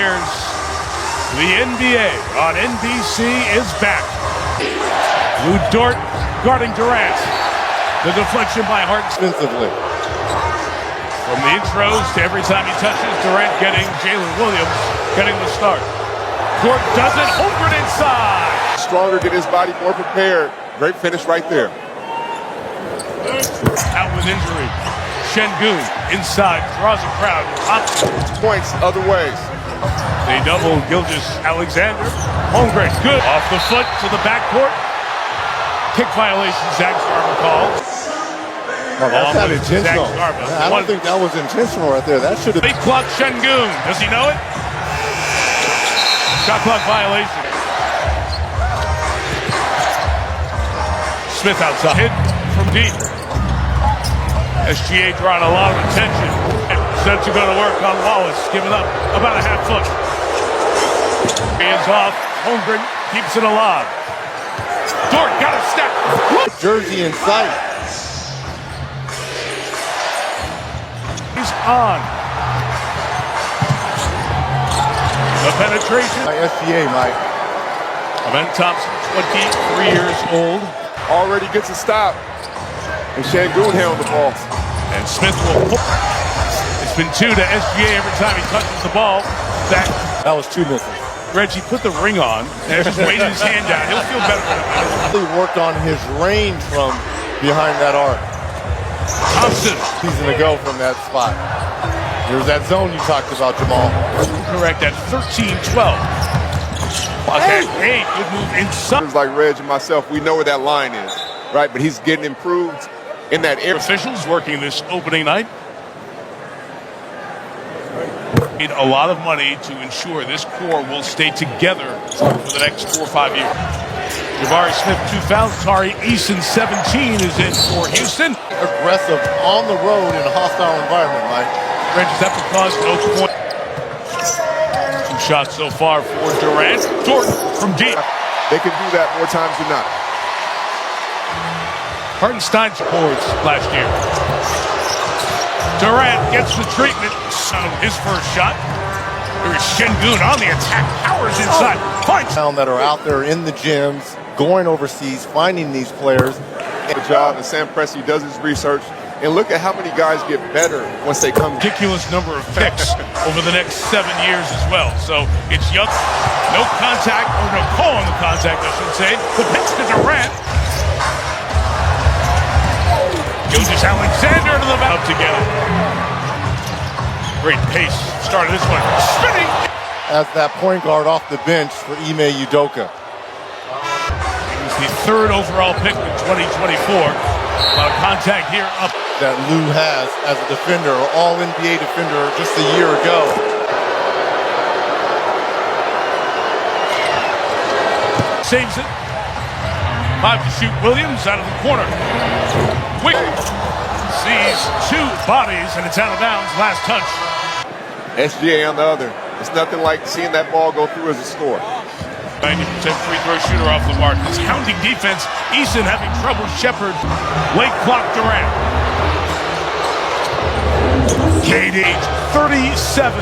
years, the NBA on NBC is back. Lou Dort guarding Durant. The deflection by Hart Defensively. From the intros to every time he touches, Durant getting Jalen Williams getting the start. Dort does it, Holmgren inside. Stronger, get his body more prepared. Great finish right there. Out with injury. Şengün inside, draws a crowd. Points other ways. They double Gilgeous-Alexander. Holmgren, good. Off the foot to the backcourt. Kick violation, Zach Garber calls. Oh, that's not intentional. I don't think that was intentional right there. That should have been. Late clock, Şengün. Does he know it? Shot clock violation. Smith outside. Hit from deep. SGA drawing a lot of attention. Set to go to work on Wallace, giving up about a half foot. Hands off. Holmgren keeps it alive. Dort got a step. Jersey in sight. He's on. The penetration. By SGA, Mike. Amen Thompson, 23 years old. Already gets a stop. And Şengün held the ball. And Smith will pull. It's been 2 to SGA every time he touches the ball. That was 2 misses. Reggie put the ring on and just waited his hand down. He'll feel better in a minute. He worked on his range from behind that arc. Thompson. Season to go from that spot. There's that zone you talked about, Jamal. Correct, at 13-12. Okay, hey, good move inside. Like Reg and myself, we know where that line is, right? But he's getting improved in that area. Officials working this opening night. Need a lot of money to ensure this core will stay together for the next 4 or 5 years. Jabari Smith, 2 fouls. Tari Eason, 17, is in for Houston. Aggressive on the road in a hostile environment, Mike. Regis that because no point. 2 shots so far for Durant. Dort from deep. They can do that more times than not. Hartenstein scores last year. Durant gets the treatment on his first shot. Here's Şengün on the attack. Powers inside. Points. That are out there in the gyms, going overseas, finding these players. Good job, and Sam Presti does his research. And look at how many guys get better once they come. Ridiculous number of picks over the next 7 years as well. So it's young. No contact, or no call on the contact, I should say. The pitch to Durant. Gilgeous-Alexander to the back. Up together. Great pace. Started this one. Spinning. As that point guard off the bench for Ime Udoka. He's the 3rd overall pick in 2024. A lot of contact here up. That Lou has as a defender, all-NBA defender just a year ago. Saves it. 5 to shoot. Williams out of the corner. Wiggins sees 2 bodies, and it's out of bounds. Last touch. SGA on the other. It's nothing like seeing that ball go through as a score. 90% free throw shooter off the mark. This hounding defense. Eason having trouble. Shepard. Late clock Durant. KD, 37.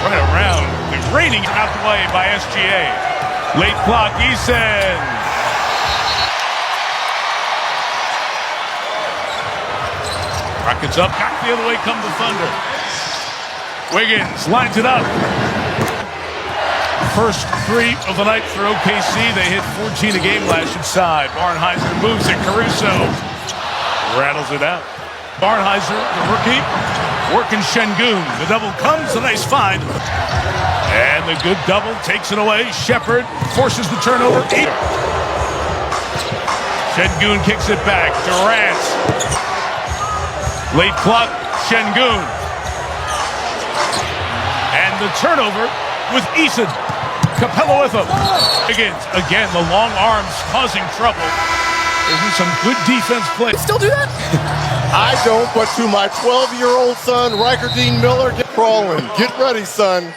Right around. The rating out the way by SGA. Late clock, Eason. Rockets up. Back the other way come the Thunder. Wiggins lines it up. First 3 of the night for OKC. They hit 14 a game last inside. Barnheiser moves it. Caruso rattles it out. Barnheiser, the rookie, working Şengün. The double comes, a nice find. And the good double takes it away. Shepard forces the turnover. Şengün kicks it back. Durant. Late clock, Şengün. And the turnover with Eason. Capella with him. Again, the long arms causing trouble. There's some good defense play. Still do that? I don't, but to my 12-year-old son, Riker Dean Miller, get crawling. Get ready, son.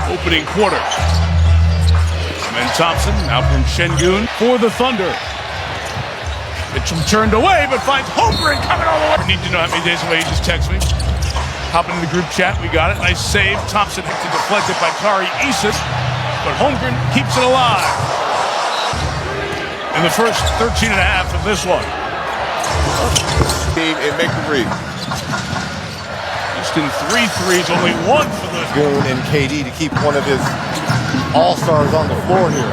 Opening quarter. And Thompson now from Şengün for the Thunder. Mitchell turned away, but finds Holmgren coming all the way. Need to know how many days away. He just texted me. Hop into the group chat. We got it. Nice save. Thompson to deflected by Tari Isis, but Holmgren keeps it alive. In the first 13 and a half of this one. Team and make the read. Houston 3 threes, only one for the Goon and KD to keep one of his all-stars on the floor here.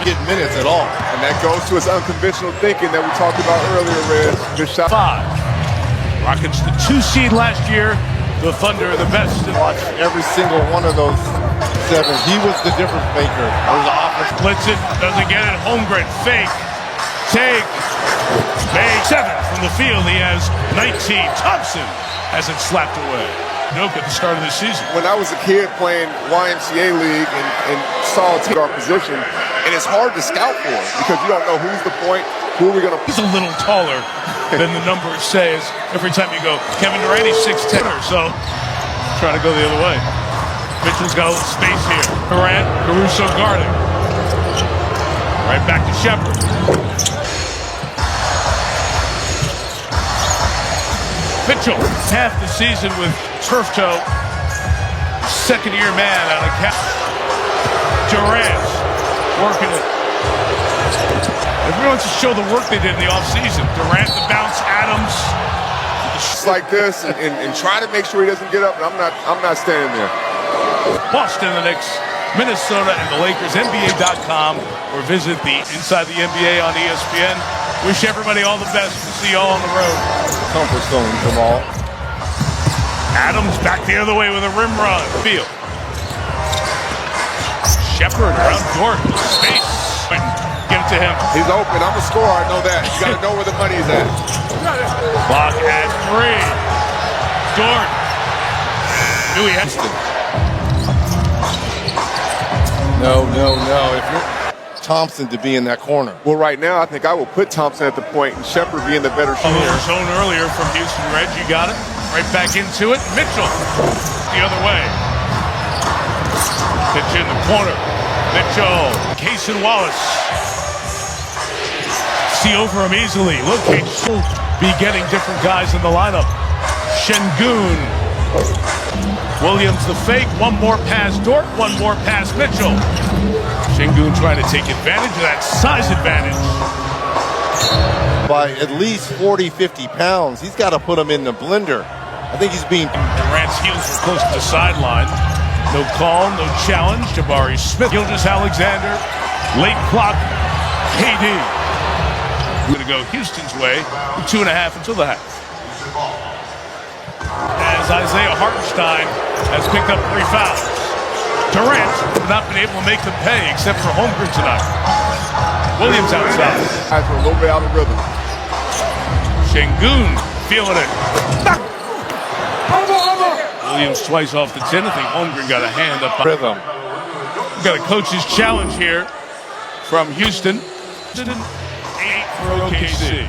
Get minutes at all. And that goes to his unconventional thinking that we talked about earlier, Rez. Good shot. 5. Rockets the 2 seed last year. The Thunder the best. Watch every single one of those 7. He was the difference maker. There's the offense. Blitz it, doesn't get it. Holmgren, fake, take, make 7 from the field. He has 19. Thompson has it slapped away. Nope at the start of the season. When I was a kid playing YMCA League and saw a team our position, and it's hard to scout for because you don't know who's the point, who are we going to... He's a little taller than the numbers say. Every time you go, Kevin Durant, he's 6'10", or so. Trying to go the other way. Mitchell's got a little space here. Durant, Caruso guarding. Right back to Shepard. Mitchell, half the season with turf toe. Second-year man out of cap. Durant, working it. Everyone wants to show the work they did in the offseason. Durant, the bounce, Adams. Just like this and try to make sure he doesn't get up, and I'm not standing there. Boston, the Knicks, Minnesota, and the Lakers. NBA.com, or visit the Inside the NBA on ESPN. Wish everybody all the best. We'll see you all on the road. Comfort zone, Jamal. Adams back the other way with a rim run. Field. Shepard around Gordon. Space. Give it to him. He's open. I'm a scorer. I know that. You got to know where the money is at. Clock at 3. Gordon. Knew he had to. No. If you're Thompson to be in that corner. Well, right now, I think I will put Thompson at the point and Shepard being the better shooter. Zone earlier from Houston. Reg, you got it. Right back into it. Mitchell the other way. Pitch in the corner. Mitchell. Cason Wallace. See over him easily. Look, he'll be getting different guys in the lineup. Şengün. Williams the fake. One more pass Dort. One more pass Mitchell. Şengün trying to take advantage of that size advantage. By at least 40, 50 pounds. He's got to put him in the blender. I think he's being... Durant's heels were close to the sideline. No call, no challenge. Jabari Smith. Gilgeous-Alexander. Late clock. KD. We're going to go Houston's way with 2.5 until the half. As Isaiah Hartenstein has picked up 3 fouls. Durant has not been able to make them pay except for Holmgren tonight. Williams outside. Guys are a little bit out of rhythm. Şengün feeling it. Williams twice off the 10. I think Holmgren got a hand up. Rhythm. We've got a coach's challenge here from Houston. 8 for OKC.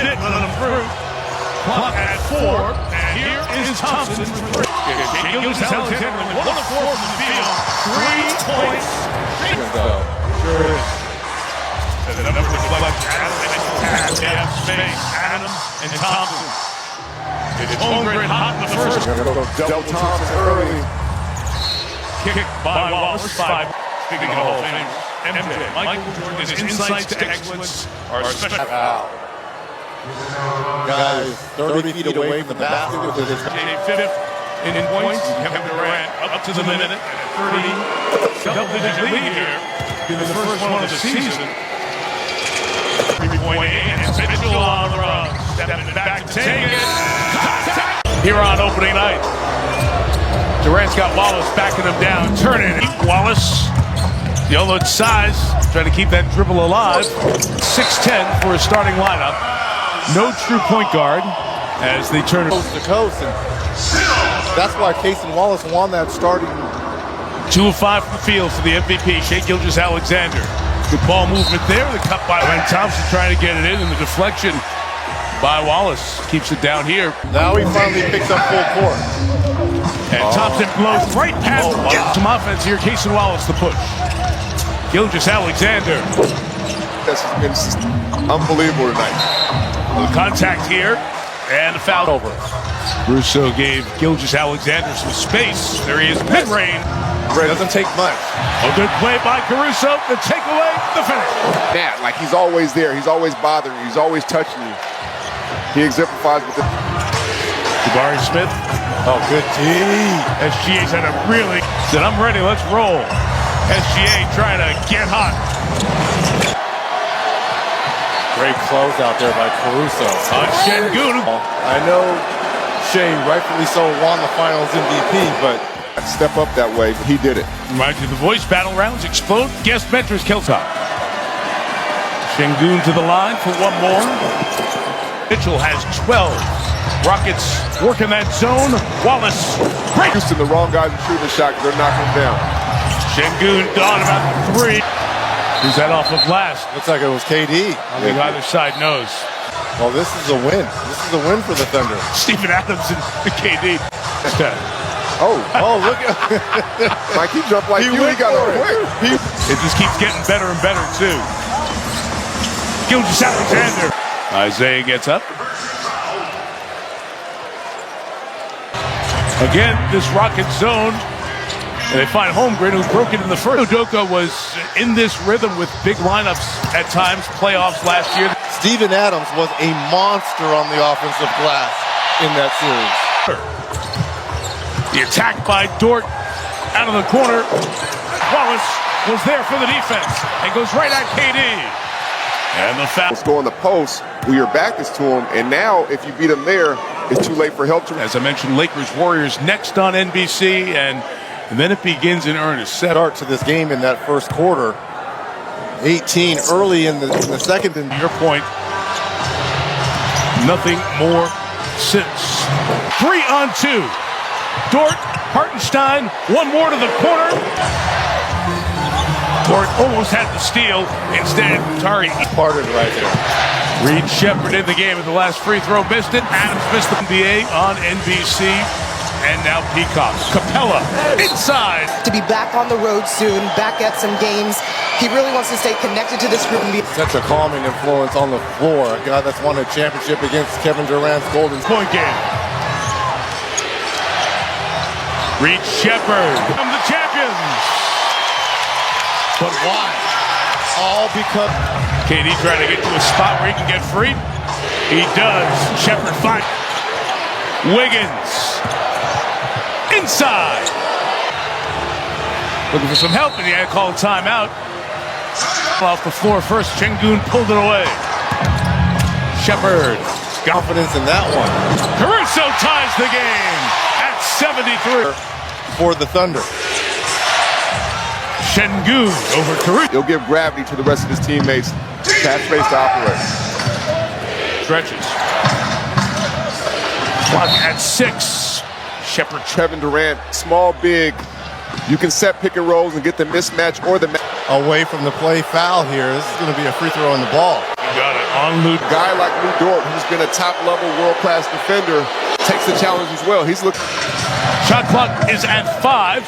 Let him through. Clock at 4. And here is Thompson for 3. Gilgeous-Alexander with 1 of 4 from the field. 3 points. Sure is. And the number deflects. They have space. Adams and Thompson. It's Holmgren hot in the first. Double Thompson early. Kick by Wallace. 5. Speaking of Hall of Famers, MJ, Michael Jordan's insights to excellence are special. Guys 30 feet away from the basket with his... Fifth in points. Kevin Durant up to the minute. 30. Double-digit lead here. Be the first one of the season. 3-point aim. And Mitchell on the run. Stepping back to take it. Here on opening night. Durant's got Wallace backing him down. Turning. Wallace. Yolo size. Trying to keep that dribble alive. 6'10" for a starting lineup. No true point guard as they turn coast to coast. And that's why Cason Wallace won that starting. 2 of 5 from the field for the MVP, Shai Gilgeous-Alexander. Good ball movement there. The cut by Wayne Thompson trying to get it in, and the deflection by Wallace keeps it down here. Now he finally picks up full court. And Thompson blows right past him. Some offense here. Cason Wallace the push. Gilgeous-Alexander. This has been unbelievable tonight. Contact here, and a foul over. Russo gave Gilgeous-Alexander some space. There he is, mid-range. Doesn't take much. A good play by Caruso to take away the finish. That, like, he's always there. He's always bothering you. He's always touching you. He exemplifies with the... Jabari Smith. Oh, good D. SGA's had a really... Said, I'm ready, let's roll. SGA trying to get hot. Great close out there by Caruso. Şengün. I know Shea, rightfully so, won the Finals MVP, but... Step up that way, he did it. Reminds you of the voice battle rounds explode. Guest mentors Keltop. Şengün to the line for one more. Mitchell has 12. Rockets working that zone. Wallace. Great. Houston, the wrong guys are shooting the shot because they're knocking him down. Şengün gone about the 3. Who's that off of last? Looks like it was KD. I think either side knows. Well, this is a win. This is a win for the Thunder. Steven Adams and KD. Oh, look at Mike, he jumped like you. He got up quick. It just keeps getting better and better, too. Gilgeous-Alexander. Isaiah gets up. Again, this Rocket zone. And they find Holmgren, who broke it in the first. Udoka was in this rhythm with big lineups at times, playoffs last year. Steven Adams was a monster on the offensive glass in that series. The attack by Dort out of the corner. Wallace was there for the defense and goes right at KD. And the foul. Let's go in the post where your back is to him, and now if you beat him there, it's too late for help. As I mentioned, Lakers-Warriors next on NBC, and then it begins in earnest. Start to this game in that first quarter. 18 early in the second. And your point, nothing more since. 3-on-2. Dort, Hartenstein, one more to the corner. Dort almost had the steal. Instead, Tari parted right there. Reed Shepherd in the game at the last free throw, missed it. Adams missed the NBA on NBC. And now Peacock. Capella inside. To be back on the road soon, back at some games. He really wants to stay connected to this group and be such a calming influence on the floor. A guy that's won a championship against Kevin Durant's Golden Point game. Reed Shepherd from the champions. But why? All because KD trying to get to a spot where he can get free. He does. Shepherd fight. Wiggins. Inside. Looking for some help, and he had to call a timeout. Off the floor first. Şengün pulled it away. Shepherd. Confidence in that one. Caruso ties the game at 73. For the Thunder. Şengün over Caruso. He'll give gravity to the rest of his teammates. Cap space to operate. Stretches. Clock at 6. Shepherd. Kevin Durant, small, big. You can set pick and rolls and get the mismatch or the away from the play. Foul here. This is going to be a free throw in the ball. You got it on Lou. A guy like Lou Dort, who's been a top-level world-class defender, takes the challenge as well. He's looking. Shot clock is at 5.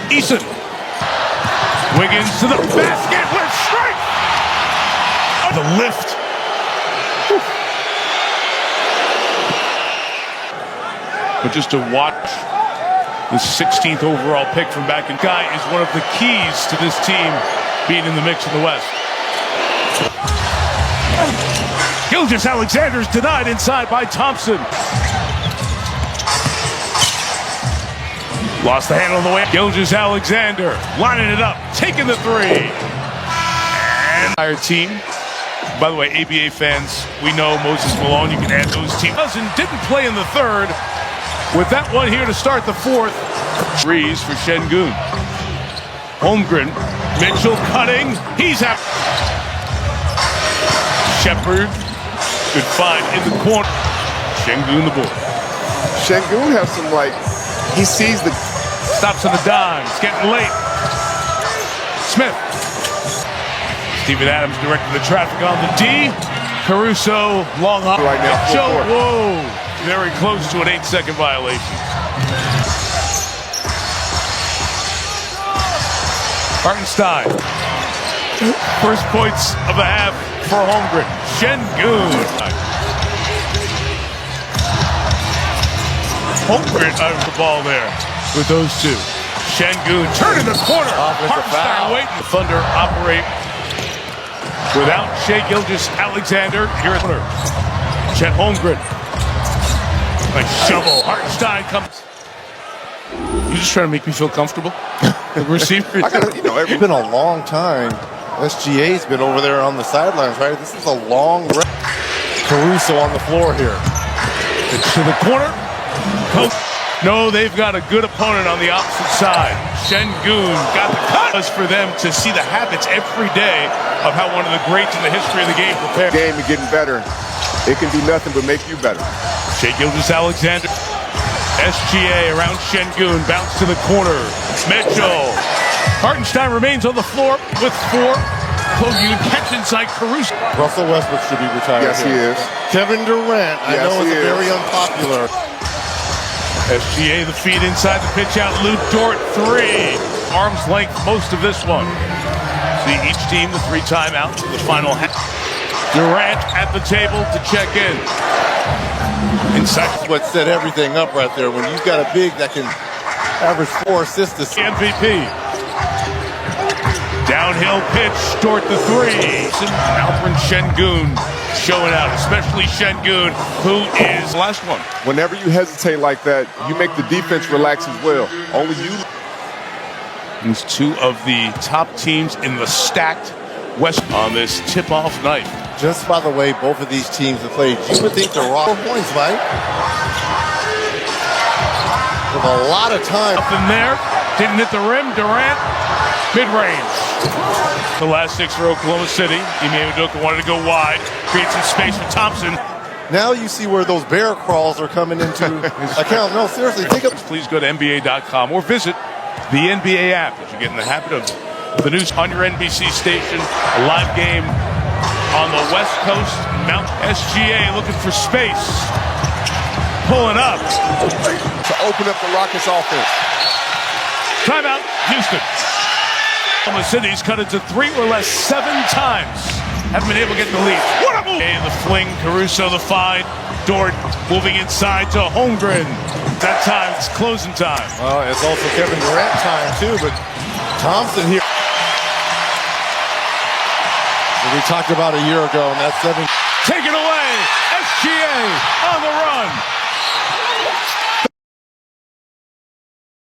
Eason. Wiggins to the basket with strength. The lift. But just to watch the 16th overall pick from back in Guy is one of the keys to this team being in the mix in the West. Gilgeous-Alexander's denied inside by Thompson. Lost the handle on the way. Gilgeous-Alexander lining it up, taking the 3. And our team. By the way, ABA fans, we know Moses Malone. You can add those teams. Didn't play in the third. With that one here to start the 4th. Threes for Şengün. Holmgren. Mitchell cutting. He's out. Shepherd. Good find in the corner. Şengün the ball. Şengün has some, like, he sees the... Stops on the dime. It's getting late. Smith. Steven Adams directing the traffic on the D. Caruso, long hop. Right now, Joe, whoa. Very close to an 8-second violation. Hartenstein. First points of the half for Holmgren. Şengün. Holmgren out of the ball there with those two. Şengün turning the corner. Hartenstein waiting. Thunder operate without Shai Gilgeous-Alexander. Here at corner. Chet Holmgren. Nice shovel. Hartenstein comes. You just trying to make me feel comfortable? The receiver. It's been a long time. SGA's been over there on the sidelines, right? This is a long run. Caruso on the floor here. To the corner. No, they've got a good opponent on the opposite side. Şengün got the cut. For them to see the habits every day of how one of the greats in the history of the game prepared. Game is getting better. It can do nothing but make you better. Shai Gilgeous-Alexander. SGA around Şengün. Bounce to the corner. Mitchell. Hartenstein remains on the floor with 4. Kogu catch inside Caruso. Russell Westbrook should be retired. Yes, he is. Kevin Durant, I know, is very unpopular. SGA the feed inside the pitch out. Lou Dort 3. Arm's length most of this one. See each team the 3 timeouts for the final half. Durant at the table to check in. Inside. That's what set everything up right there. When you've got a big that can average 4 assists. MVP. Downhill pitch, Dort the 3. Alperen Şengün showing out, especially Şengün, who is the last one. Whenever you hesitate like that, you make the defense relax as well. Only you. These 2 of the top teams in the stacked West on this tip-off night. Just by the way both of these teams have played, you would think they're 4 points, Mike. With a lot of time. Up in there, didn't hit the rim. Durant, mid-range. The last 6 for Oklahoma City. Ime Udoka wanted to go wide, create some space for Thompson. Now you see where those bear crawls are coming into account. No, seriously, take up. Please go to NBA.com or visit the NBA app as you get in the habit of the news on your NBC station. A live game on the West Coast. Mount SGA looking for space. Pulling up. To open up the Rockets offense. Timeout, Houston. Oklahoma City's cut it to 3 or less 7 times. Haven't been able to get the lead. What a move! And the fling, Caruso the find. Dort moving inside to Holmgren. That time, it's closing time. Well, it's also Kevin Durant time too, but Thompson here. We talked about a year ago, and that's 7. Take it away. SGA on the run.